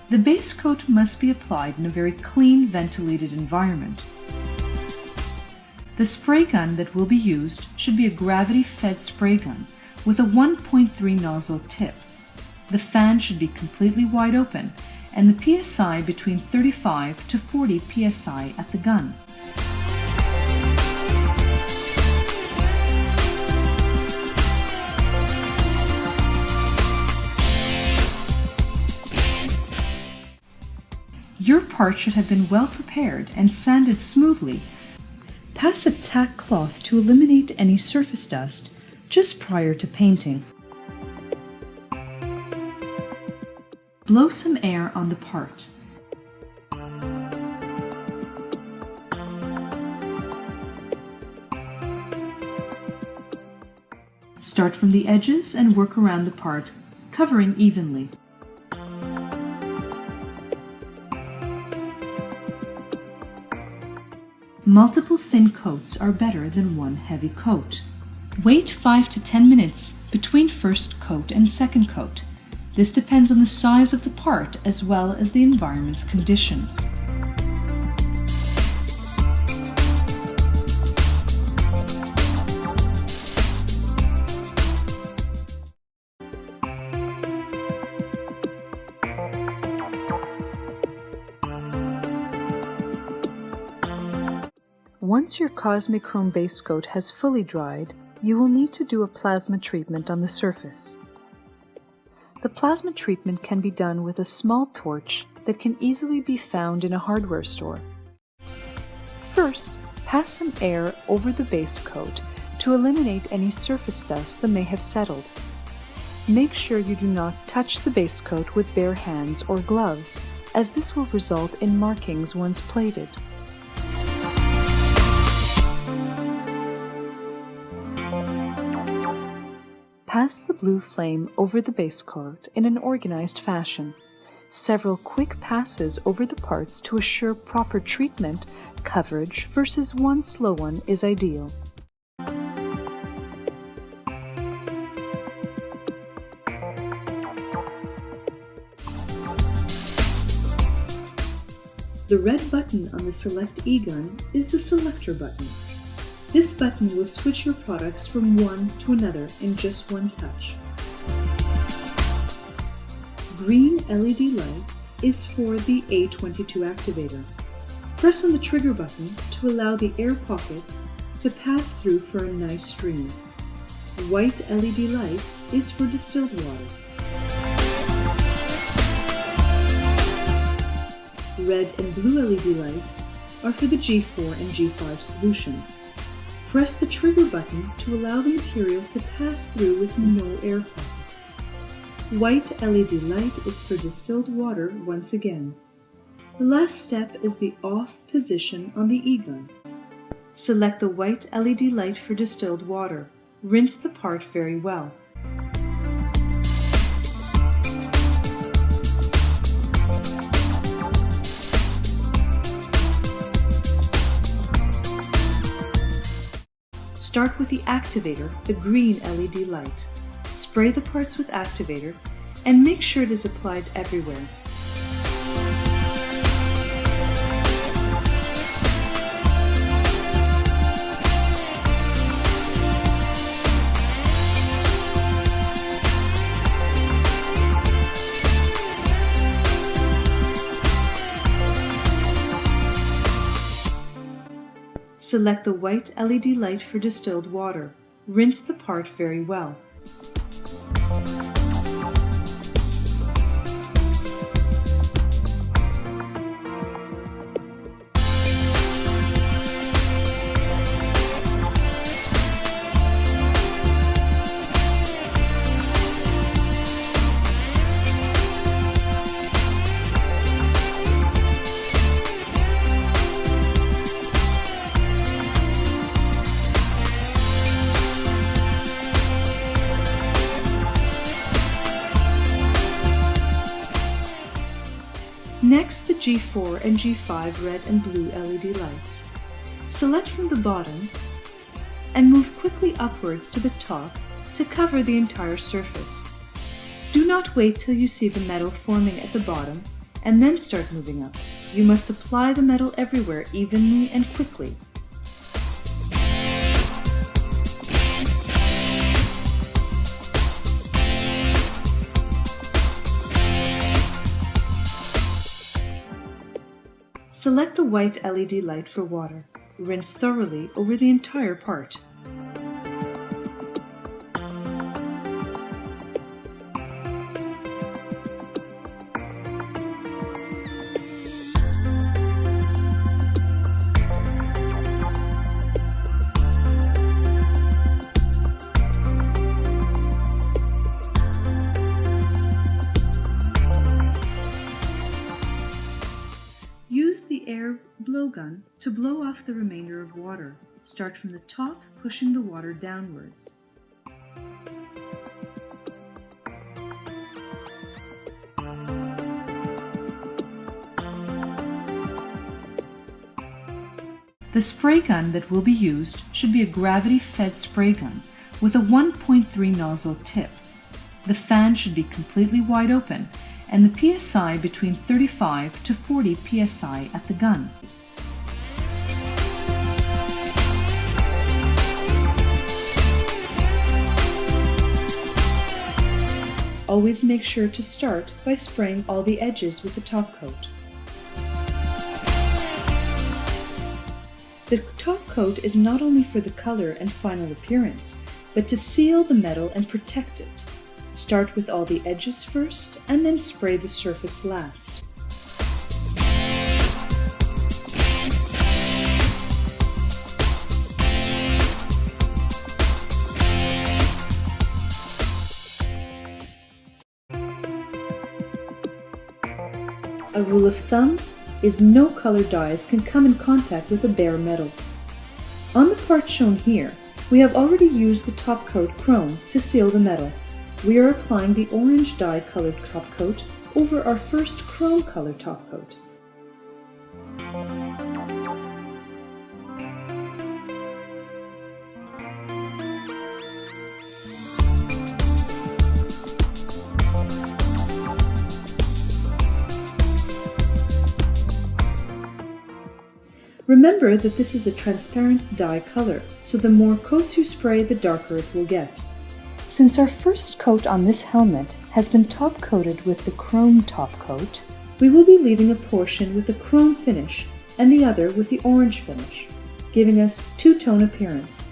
The base coat must be applied in a very clean, ventilated environment. The spray gun that will be used should be a gravity-fed spray gun with a 1.3 nozzle tip. The fan should be completely wide open and the PSI between 35 to 40 PSI at the gun. Your part should have been well prepared and sanded smoothly. Pass a tack cloth to eliminate any surface dust just prior to painting. Blow some air on the part. Start from the edges and work around the part, covering evenly. Multiple thin coats are better than one heavy coat. Wait 5 to 10 minutes between first coat and second coat. This depends on the size of the part as well as the environment's conditions. Once your Cosmichrome base coat has fully dried, you will need to do a plasma treatment on the surface. The plasma treatment can be done with a small torch that can easily be found in a hardware store. First, pass some air over the base coat to eliminate any surface dust that may have settled. Make sure you do not touch the base coat with bare hands or gloves, as this will result in markings once plated. Pass the blue flame over the base coat in an organized fashion. Several quick passes over the parts to assure proper treatment, coverage versus one slow one is ideal. The red button on the Select E-Gun is the selector button. This button will switch your products from one to another in just one touch. Green LED light is for the A22 activator. Press on the trigger button to allow the air pockets to pass through for a nice stream. White LED light is for distilled water. Red and blue LED lights are for the G4 and G5 solutions. Press the trigger button to allow the material to pass through with no air pockets. White LED light is for distilled water once again. The last step is the off position on the E-Gun. Select the white LED light for distilled water. Rinse the part very well. Start with the activator, the green LED light. Spray the parts with activator and make sure it is applied everywhere. Select the white LED light for distilled water. Rinse the part very well. Next, the G4 and G5 red and blue LED lights. Select from the bottom and move quickly upwards to the top to cover the entire surface. Do not wait till you see the metal forming at the bottom and then start moving up. You must apply the metal everywhere evenly and quickly. Select the white LED light for water. Rinse thoroughly over the entire part. Use the air blowgun to blow off the remainder of water. Start from the top, pushing the water downwards. The spray gun that will be used should be a gravity-fed spray gun with a 1.3 nozzle tip. The fan should be completely wide open and the PSI between 35 to 40 PSI at the gun. Always make sure to start by spraying all the edges with the top coat. The top coat is not only for the color and final appearance, but to seal the metal and protect it. Start with all the edges first, and then spray the surface last. A rule of thumb is no colored dyes can come in contact with a bare metal. On the part shown here, we have already used the top coat chrome to seal the metal. We are applying the orange dye colored top coat over our first chrome colored top coat. Remember that this is a transparent dye color, so the more coats you spray, the darker it will get. Since our first coat on this helmet has been top coated with the chrome top coat, we will be leaving a portion with a chrome finish and the other with the orange finish, giving us two-tone appearance.